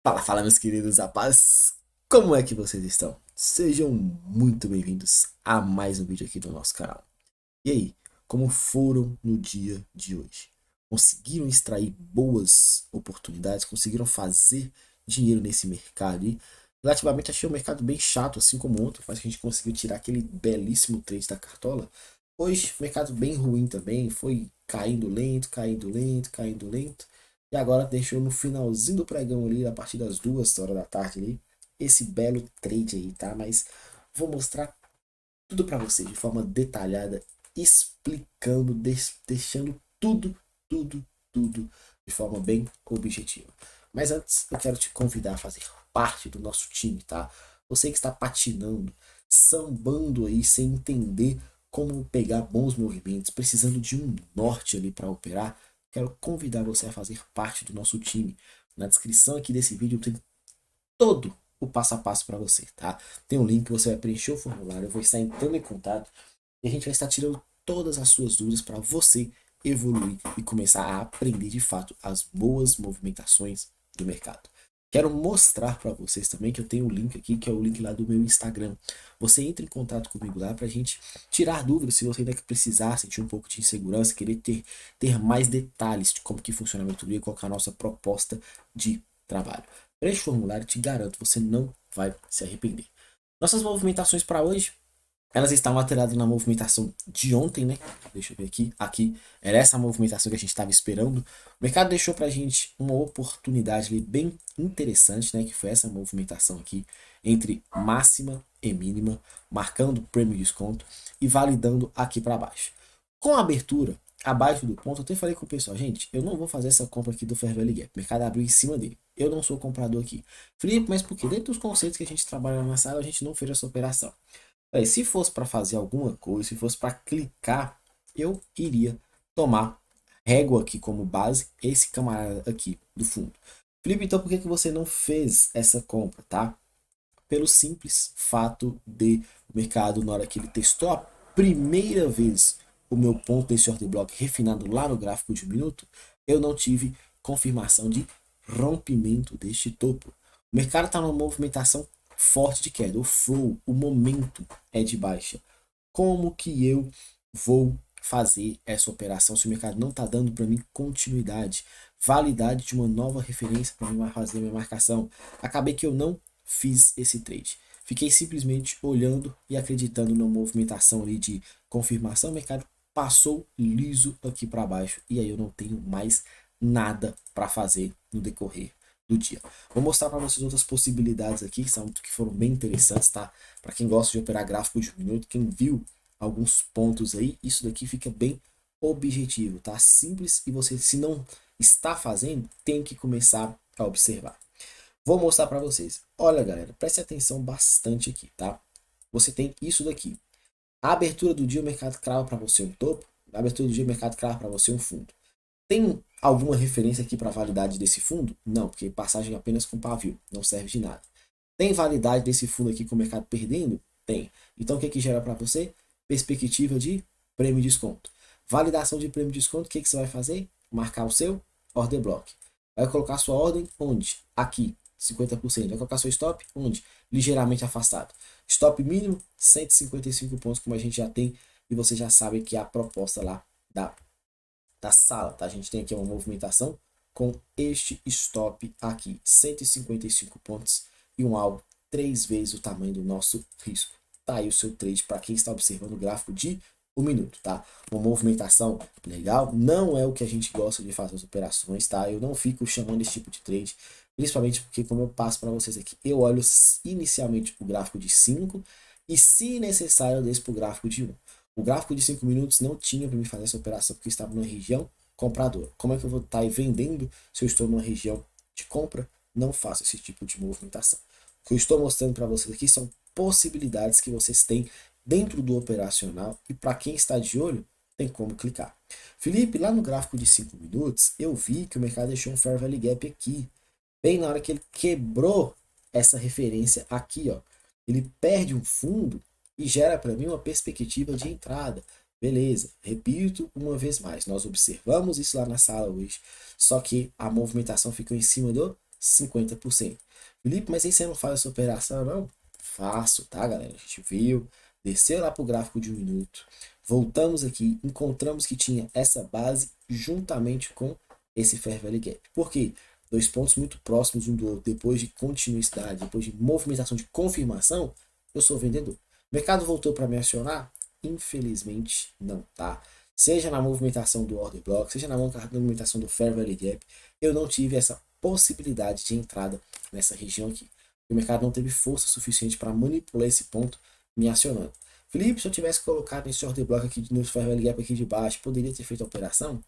Fala, fala, meus queridos rapazes, como é que vocês estão? Sejam muito bem-vindos a mais um vídeo aqui do nosso canal. E aí, como foram no dia de hoje? Conseguiram extrair boas oportunidades? Conseguiram fazer dinheiro nesse mercado? E relativamente achei o mercado bem chato, assim como ontem, mas que a gente conseguiu tirar aquele belíssimo trade da cartola. Hoje, mercado bem ruim também, foi caindo lento, caindo lento, caindo lento. E agora deixou no finalzinho do pregão ali, a partir das 2 horas da tarde ali, esse belo trade aí, tá? Mas vou mostrar tudo para vocês de forma detalhada, explicando, deixando tudo, tudo de forma bem objetiva. Mas antes, eu quero te convidar a fazer parte do nosso time, tá? Você que está patinando, sambando aí sem entender como pegar bons movimentos, precisando de um norte ali para operar, quero convidar você a fazer parte do nosso time. Na descrição aqui desse vídeo tem todo o passo a passo para você, tá? Tem um link que você vai preencher o formulário, eu vou estar entrando em contato e a gente vai estar tirando todas as suas dúvidas para você evoluir e começar a aprender de fato as boas movimentações do mercado. Quero mostrar para vocês também que eu tenho um link aqui, que é o link lá do meu Instagram. Você entra em contato comigo lá para a gente tirar dúvidas, se você ainda precisar, sentir um pouco de insegurança, querer ter mais detalhes de como que funciona a mentoria, qual que é a nossa proposta de trabalho. Preenche o formulário, te garanto, você não vai se arrepender. Nossas movimentações para hoje, elas estão alteradas na movimentação de ontem, né? Deixa eu ver aqui. Aqui era essa movimentação que a gente estava esperando. O mercado deixou para a gente uma oportunidade ali bem interessante, né? Que foi essa movimentação aqui entre máxima e mínima, marcando prêmio de desconto e validando aqui para baixo. Com a abertura abaixo do ponto, eu até falei com o pessoal, gente, eu não vou fazer essa compra aqui do Fair Value Gap. O mercado abriu em cima dele. Eu não sou comprador aqui. Felipe, mas por quê? Dentro dos conceitos que a gente trabalha na sala, a gente não fez essa operação. Aí, se fosse para fazer alguma coisa, se fosse para clicar, eu iria tomar régua aqui como base, esse camarada aqui do fundo. Felipe, então por que você não fez essa compra, tá? Pelo simples fato de o mercado, na hora que ele testou a primeira vez o meu ponto desse order block refinado lá no gráfico de 1 minuto, eu não tive confirmação de rompimento deste topo. O mercado está numa movimentação forte de queda, o flow, o momento é de baixa. Como que eu vou fazer essa operação se o mercado não está dando para mim continuidade, validade de uma nova referência para mim fazer a minha marcação? Acabei que eu não fiz esse trade. Fiquei simplesmente olhando e acreditando na movimentação ali de confirmação. O mercado passou liso aqui para baixo e aí eu não tenho mais nada para fazer no decorrer do dia. Vou mostrar para vocês outras possibilidades aqui que foram bem interessantes, tá? Para quem gosta de operar gráfico de 1 minuto, quem viu alguns pontos aí, isso daqui fica bem objetivo, tá? Simples e você, se não está fazendo, tem que começar a observar. Vou mostrar para vocês. Olha, galera, preste atenção bastante aqui, tá? Você tem isso daqui. A abertura do dia, o mercado crava para você um topo. A abertura do dia, o mercado crava para você um fundo. Tem alguma referência aqui para a validade desse fundo? Não, porque passagem apenas com pavio, não serve de nada. Tem validade desse fundo aqui com o mercado perdendo? Tem. Então o que gera para você? Perspectiva de prêmio de desconto. Validação de prêmio de desconto, o que você vai fazer? Marcar o seu order block. Vai colocar sua ordem onde? Aqui, 50%. Vai colocar seu stop onde? Ligeiramente afastado. Stop mínimo, 155 pontos, como a gente já tem, e você já sabe que é a proposta lá da sala, tá? A gente tem aqui uma movimentação com este stop aqui, 155 pontos e um alvo 3 vezes o tamanho do nosso risco. Tá aí o seu trade para quem está observando o gráfico de 1 minuto, tá? Uma movimentação legal, não é o que a gente gosta de fazer as operações, tá? Eu não fico chamando esse tipo de trade, principalmente porque, como eu passo para vocês aqui, eu olho inicialmente o gráfico de 5 e, se necessário, eu desço para o gráfico de 1. O gráfico de 5 minutos não tinha para me fazer essa operação porque eu estava numa região compradora. Como é que eu vou estar vendendo se eu estou numa região de compra? Não faço esse tipo de movimentação. O que eu estou mostrando para vocês aqui são possibilidades que vocês têm dentro do operacional e, para quem está de olho, tem como clicar. Felipe, lá no gráfico de 5 minutos, eu vi que o mercado deixou um Fair Value Gap aqui, bem na hora que ele quebrou essa referência aqui, ó. Ele perde um fundo e gera para mim uma perspectiva de entrada. Beleza, repito uma vez mais, nós observamos isso lá na sala hoje, só que a movimentação ficou em cima do 50%. Felipe, mas aí você não faz essa operação, não? Faço, tá, galera? A gente viu, desceu lá para o gráfico de 1 minuto, voltamos aqui, encontramos que tinha essa base juntamente com esse Fair Value Gap. Por quê? Dois pontos muito próximos um do outro, depois de continuidade, depois de movimentação de confirmação, eu sou vendedor. O mercado voltou para me acionar? Infelizmente não, tá? Seja na movimentação do order block, seja na movimentação do Fair Value Gap, eu não tive essa possibilidade de entrada nessa região aqui. O mercado não teve força suficiente para manipular esse ponto me acionando. Felipe, se eu tivesse colocado esse order block aqui no Fair Value Gap aqui de baixo, poderia ter feito a operação?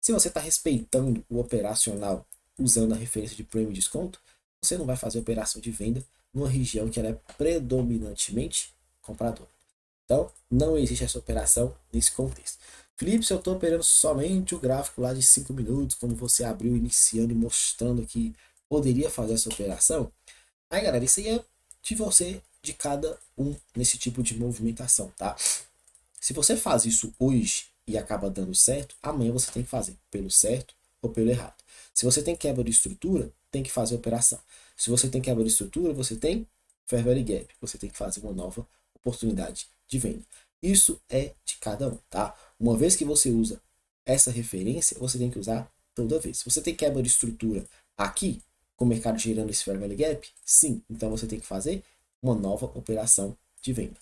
Se você está respeitando o operacional usando a referência de prêmio e desconto, você não vai fazer operação de venda numa região que ela é predominantemente compradora. Então, não existe essa operação nesse contexto. Felipe, se eu estou operando somente o gráfico lá de 5 minutos, como você abriu iniciando e mostrando que poderia fazer essa operação, aí galera, isso aí é de você, de cada um nesse tipo de movimentação, tá? Se você faz isso hoje e acaba dando certo, amanhã você tem que fazer pelo certo ou pelo errado. Se você tem quebra de estrutura, tem que fazer operação. Se você tem quebra de estrutura, você tem Fair Value Gap. Você tem que fazer uma nova oportunidade de venda. Isso é de cada um, tá? Uma vez que você usa essa referência, você tem que usar toda vez. Se você tem quebra de estrutura aqui, com o mercado gerando esse Fair Value Gap, sim. Então você tem que fazer uma nova operação de venda.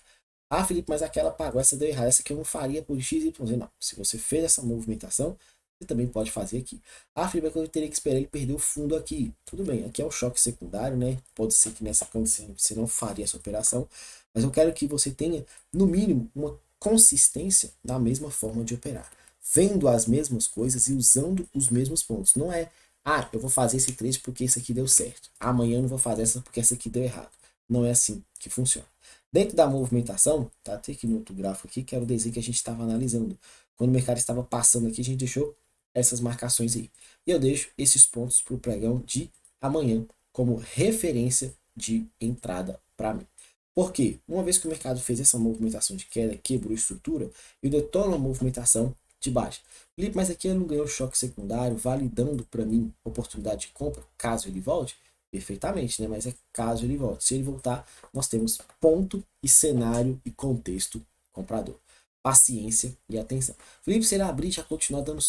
Ah, Felipe, mas aquela pagou, essa deu errado, essa aqui eu não faria por X, Y, Z. Não, se você fez essa movimentação, você também pode fazer aqui. Ah, Felipe, é que eu teria que esperar ele perder o fundo aqui. Tudo bem, aqui é um choque secundário, né? Pode ser que nessa condição você não faria essa operação, mas eu quero que você tenha, no mínimo, uma consistência na mesma forma de operar. Vendo as mesmas coisas e usando os mesmos pontos. Não é, ah, eu vou fazer esse trade porque esse aqui deu certo. Amanhã eu não vou fazer essa porque essa aqui deu errado. Não é assim que funciona. Dentro da movimentação, tá? Tem aqui no outro gráfico aqui, que era o desenho que a gente estava analisando. Quando o mercado estava passando aqui, a gente deixou essas marcações aí. E eu deixo esses pontos para o pregão de amanhã como referência de entrada para mim. Por quê? Uma vez que o mercado fez essa movimentação de queda, quebrou estrutura, eu detono a movimentação de baixa. Felipe, mas aqui ele não ganhou choque secundário, validando para mim oportunidade de compra, caso ele volte? Perfeitamente, né? Mas é caso ele volte. Se ele voltar, nós temos ponto e cenário e contexto comprador. Paciência e atenção. Felipe, se ele abrir e já continuar dando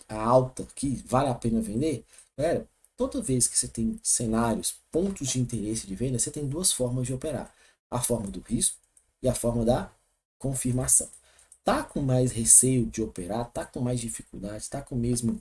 a alta que vale a pena vender? Galera, toda vez que você tem cenários, pontos de interesse de venda, você tem duas formas de operar. A forma do risco e a forma da confirmação. Tá com mais receio de operar, tá com mais dificuldade, tá com mesmo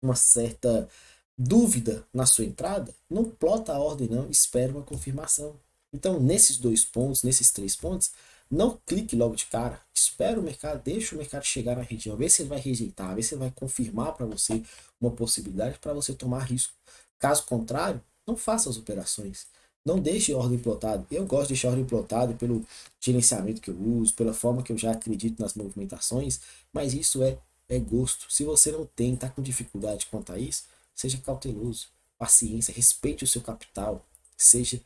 uma certa dúvida na sua entrada, não plota a ordem não, espera uma confirmação. Então, nesses dois pontos, nesses três pontos, não clique logo de cara, espera o mercado, deixa o mercado chegar na região, vê se ele vai rejeitar, vê se ele vai confirmar para você uma possibilidade para você tomar risco. Caso contrário, não faça as operações. Não deixe ordem plotada. Eu gosto de deixar ordem plotada pelo gerenciamento que eu uso, pela forma que eu já acredito nas movimentações, mas isso é gosto. Se você não tem, está com dificuldade quanto a isso, seja cauteloso, paciência, respeite o seu capital, seja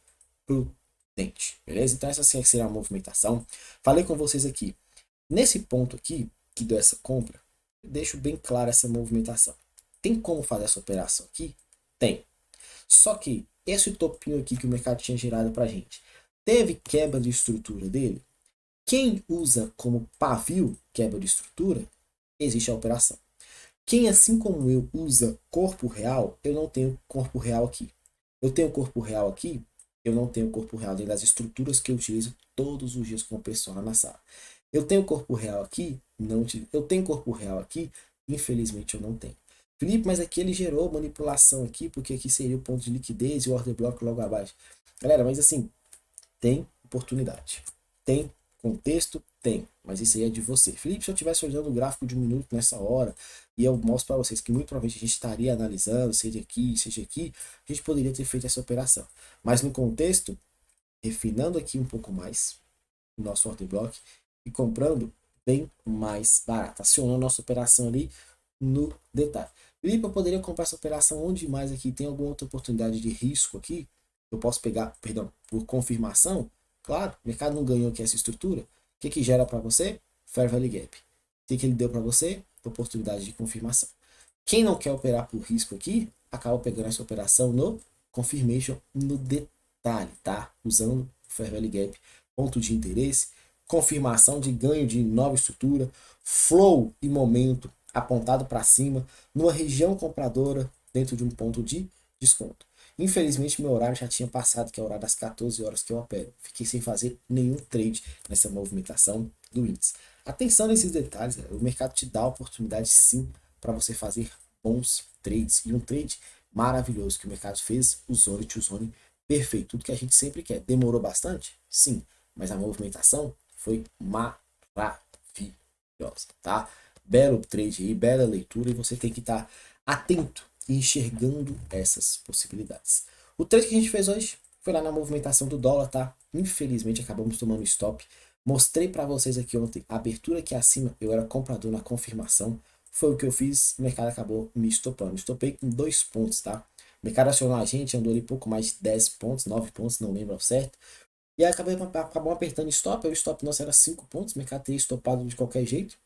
prudente, beleza? Então essa será a movimentação. Falei com vocês aqui, nesse ponto aqui, que deu essa compra, eu deixo bem clara essa movimentação. Tem como fazer essa operação aqui? Tem. Só que esse topinho aqui que o mercado tinha gerado pra gente, teve quebra de estrutura dele? Quem usa como pavio quebra de estrutura, existe a operação. Quem, assim como eu, usa corpo real, eu não tenho corpo real aqui. Eu tenho corpo real aqui, eu não tenho corpo real dentro das estruturas que eu utilizo todos os dias com o pessoal na sala. Eu tenho corpo real aqui, não tive. Eu tenho corpo real aqui, infelizmente eu não tenho. Felipe, mas aqui ele gerou manipulação aqui, porque aqui seria o ponto de liquidez e o order block logo abaixo. Galera, mas assim, tem oportunidade. Tem contexto? Tem. Mas isso aí é de você. Felipe, se eu estivesse olhando o gráfico de 1 minuto nessa hora, e eu mostro para vocês que muito provavelmente a gente estaria analisando, seja aqui, a gente poderia ter feito essa operação. Mas no contexto, refinando aqui um pouco mais o nosso order block e comprando bem mais barato. Acionando a nossa operação ali no detalhe. Felipe, eu poderia comprar essa operação onde mais aqui? Tem alguma outra oportunidade de risco aqui? Eu posso pegar, perdão, por confirmação? Claro, o mercado não ganhou aqui essa estrutura. O que gera para você? Fair Value Gap. O que ele deu para você? Oportunidade de confirmação. Quem não quer operar por risco aqui, acaba pegando essa operação no confirmation no detalhe, tá? Usando o Fair Value Gap, ponto de interesse, confirmação de ganho de nova estrutura, flow e momento apontado para cima, numa região compradora dentro de um ponto de desconto. Infelizmente, meu horário já tinha passado, que é o horário das 14 horas que eu opero. Fiquei sem fazer nenhum trade nessa movimentação do índice. Atenção nesses detalhes, o mercado te dá a oportunidade sim para você fazer bons trades. E um trade maravilhoso que o mercado fez, o Zone to Zone, perfeito. Tudo que a gente sempre quer. Demorou bastante? Sim, mas a movimentação foi maravilhosa, tá? Belo trade aí, bela leitura, e você tem que estar atento e enxergando essas possibilidades. O trade que a gente fez hoje foi lá na movimentação do dólar, tá? Infelizmente acabamos tomando stop. Mostrei para vocês aqui ontem a abertura aqui acima, eu era comprador na confirmação. Foi o que eu fiz, o mercado acabou me estopando. Estopei com 2 pontos, tá? O mercado acionou a gente, andou ali pouco mais de 10 pontos, 9 pontos, não lembro ao certo. E aí acabou apertando stop, o stop nosso era 5 pontos, o mercado teria estopado de qualquer jeito.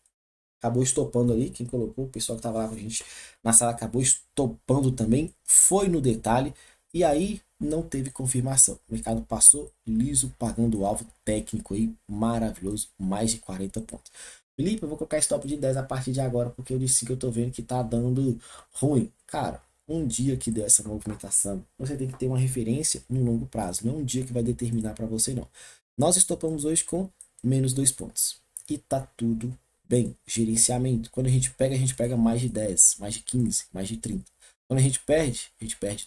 Acabou estopando ali, quem colocou, o pessoal que estava lá com a gente na sala acabou estopando também, foi no detalhe, e aí não teve confirmação. O mercado passou liso, pagando o alvo técnico aí, maravilhoso, mais de 40 pontos. Felipe, eu vou colocar stop de 10 a partir de agora, porque eu disse que eu tô vendo que tá dando ruim. Cara, um dia que deu essa movimentação, você tem que ter uma referência no longo prazo, não é um dia que vai determinar para você não. Nós estopamos hoje com menos 2 pontos, e tá tudo bem. Gerenciamento, quando a gente pega mais de 10, mais de 15, mais de 30. Quando a gente perde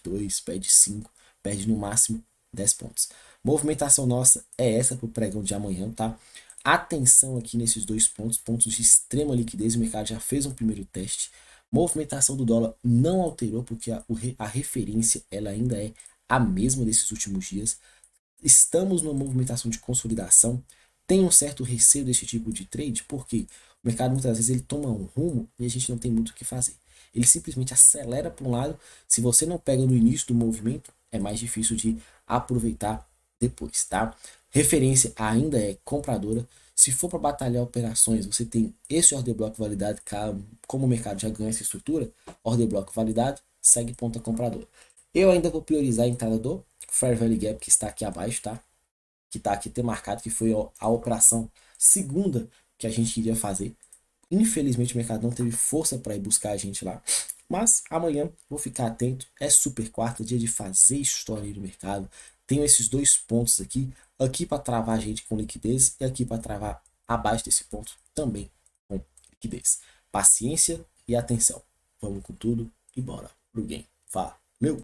2, perde 5, perde no máximo 10 pontos. Movimentação nossa é essa para o pregão de amanhã, tá? Atenção aqui nesses 2 pontos, pontos de extrema liquidez, o mercado já fez um primeiro teste. Movimentação do dólar não alterou, porque a referência ela ainda é a mesma desses últimos dias. Estamos numa movimentação de consolidação. Tem um certo receio desse tipo de trade, porque o mercado muitas vezes ele toma um rumo e a gente não tem muito o que fazer. Ele simplesmente acelera para um lado. Se você não pega no início do movimento, é mais difícil de aproveitar depois, tá? Referência ainda é compradora. Se for para batalhar operações, você tem esse order block validado, como o mercado já ganha essa estrutura, order block validado, segue ponta compradora. Eu ainda vou priorizar a entrada do Fair Value Gap, que está aqui abaixo, tá? Que está aqui marcado, que foi a operação segunda que a gente iria fazer. Infelizmente o mercado não teve força para ir buscar a gente lá. Mas amanhã vou ficar atento. É super quarta, dia de fazer história aí no mercado. Tenho esses 2 pontos aqui. Aqui para travar a gente com liquidez e aqui para travar abaixo desse ponto também com liquidez. Paciência e atenção. Vamos com tudo e bora pro game. Vá.